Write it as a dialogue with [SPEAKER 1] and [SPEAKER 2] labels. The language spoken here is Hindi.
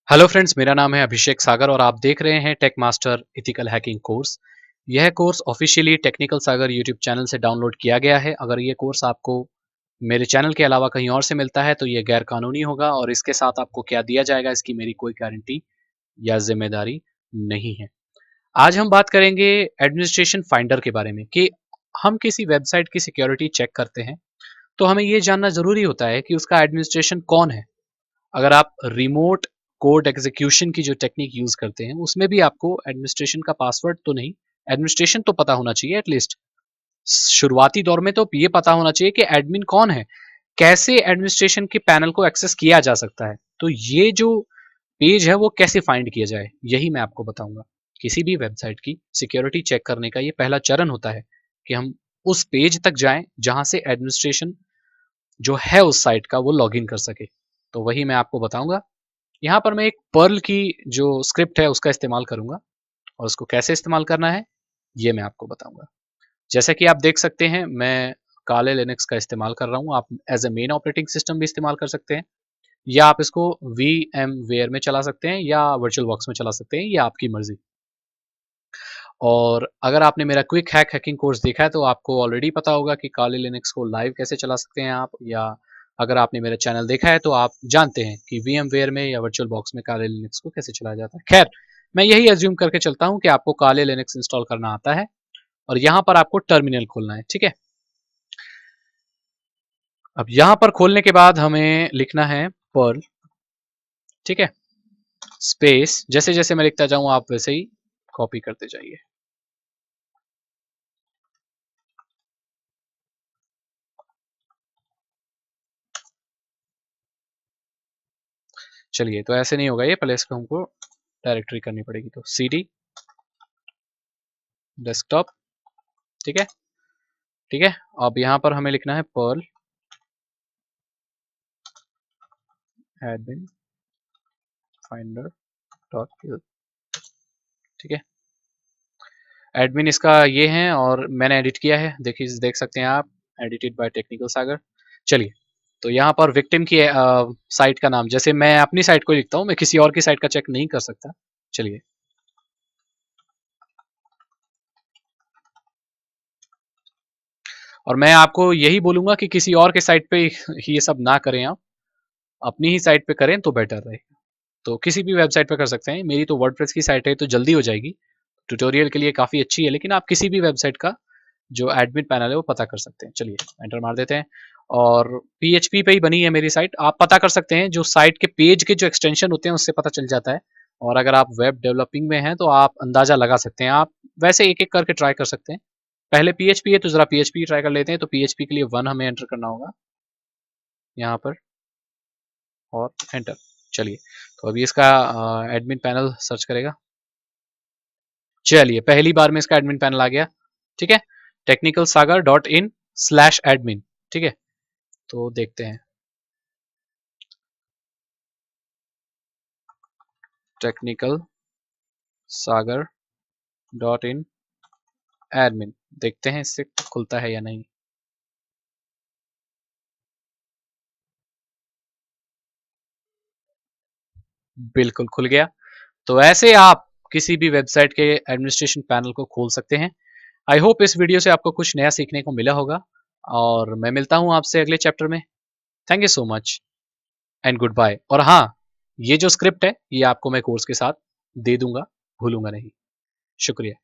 [SPEAKER 1] हेलो फ्रेंड्स, मेरा नाम है अभिषेक सागर और आप देख रहे हैं tech master ethical hacking course. यह course officially technical Sagar YouTube channel से डाउनलोड किया गया है। अगर ये कोर्स आपको मेरे चैनल के अलावा कहीं और से मिलता है तो ये गैर कानूनी होगा और इसके साथ आपको क्या दिया जाएगा इसकी मेरी कोई गारंटी या जिम्मेदारी नहीं है। आज हम बात करेंगे एडमिनिस्ट्रेशन फाइंडर के बारे में कि हम किसी वेबसाइट की सिक्योरिटी चेक करते हैं तो हमें ये जानना जरूरी होता है कि उसका एडमिनिस्ट्रेशन कौन है। अगर आप रिमोट कोड एग्जीक्यूशन की जो टेक्निक यूज करते हैं उसमें भी आपको एडमिनिस्ट्रेशन का पासवर्ड तो नहीं, एडमिनिस्ट्रेशन तो पता होना चाहिए एटलीस्ट। शुरुआती दौर में तो ये पता होना चाहिए कि एडमिन कौन है, कैसे एडमिनिस्ट्रेशन के पैनल को एक्सेस किया जा सकता है। तो ये जो पेज है वो कैसे फाइंड किया जाए यही मैं आपको बताऊंगा। किसी भी वेबसाइट की सिक्योरिटी चेक करने का ये पहला चरण होता है कि हम उस पेज तक जाएं जहां से एडमिनिस्ट्रेशन जो है उस साइट का वो लॉगिन कर सके। तो वही मैं आपको बताऊंगा। यहाँ पर मैं एक पर्ल की जो स्क्रिप्ट है उसका इस्तेमाल करूंगा और उसको कैसे इस्तेमाल करना है ये मैं आपको बताऊंगा। जैसा कि आप देख सकते हैं मैं काले लिनक्स का इस्तेमाल कर रहा हूँ। आप as a main operating system भी इस्तेमाल कर सकते हैं या आप इसको वी एम वेयर में चला सकते हैं या वर्चुअल बॉक्स में चला सकते हैं, ये आपकी मर्जी। और अगर आपने मेरा क्विक हैकिंग कोर्स देखा है तो आपको ऑलरेडी पता होगा कि काले लिनक्स को लाइव कैसे चला सकते हैं आप, या अगर आपने मेरा चैनल देखा है तो आप जानते हैं कि VMware में या वर्चुअल बॉक्स में काले लिनक्स को कैसे चलाया जाता है। खैर, मैं यही एज्यूम करके चलता हूं कि आपको काले लिनक्स इंस्टॉल करना आता है और यहां पर आपको टर्मिनल खोलना है। ठीक है, अब यहां पर खोलने के बाद हमें लिखना है पर्ल। ठीक है, स्पेस, जैसे जैसे मैं लिखता जाऊं आप वैसे ही कॉपी करते जाइए। चलिए, तो ऐसे नहीं होगा ये, पहले इसको हमको डायरेक्टरी करनी पड़ेगी। तो cd डेस्कटॉप। ठीक है, ठीक है। अब यहाँ पर हमें लिखना है पर्ल एडमिन फाइंडर डॉट। ठीक है, एडमिन इसका ये है और मैंने एडिट किया है, देखिए देख सकते हैं आप, एडिटेड बाय टेक्निकल सागर। चलिए, तो यहाँ पर विक्टिम की साइट का नाम, जैसे मैं अपनी साइट को लिखता हूँ, मैं किसी और की साइट का चेक नहीं कर सकता। चलिए, और मैं आपको यही बोलूंगा कि किसी और के साइट पे ये सब ना करें, आप अपनी ही साइट पे करें तो बेटर रहेगा। तो किसी भी वेबसाइट पे कर सकते हैं, मेरी तो वर्डप्रेस की साइट है तो जल्दी हो जाएगी, ट्यूटोरियल के लिए काफ़ी अच्छी है, लेकिन आप किसी भी वेबसाइट का जो एडमिन पैनल है वो पता कर सकते हैं। चलिए, एंटर मार देते हैं और PHP पे ही बनी है मेरी साइट। आप पता कर सकते हैं, जो साइट के पेज के जो एक्सटेंशन होते हैं उससे पता चल जाता है। और अगर आप वेब डेवलपिंग में हैं तो आप अंदाजा लगा सकते हैं। आप वैसे एक एक करके ट्राई कर सकते हैं। पहले PHP है तो जरा PHP ट्राई कर लेते हैं। तो PHP के लिए 1 हमें एंटर करना होगा यहाँ पर और एंटर। चलिए, तो अभी इसका एडमिन पैनल सर्च करेगा। चलिए, पहली बार में इसका एडमिन पैनल आ गया। ठीक है, technical Sagar dot in slash admin. ठीक है, तो देखते हैं technical Sagar dot in admin, देखते हैं इससे खुलता है या नहीं। बिल्कुल खुल गया। तो ऐसे आप किसी भी वेबसाइट के एडमिनिस्ट्रेशन पैनल को खोल सकते हैं। आई होप इस वीडियो से आपको कुछ नया सीखने को मिला होगा और मैं मिलता हूं आपसे अगले चैप्टर में। Thank you so much and good bye. और हाँ, ये जो स्क्रिप्ट है ये आपको मैं कोर्स के साथ दे दूंगा, भूलूंगा नहीं। शुक्रिया।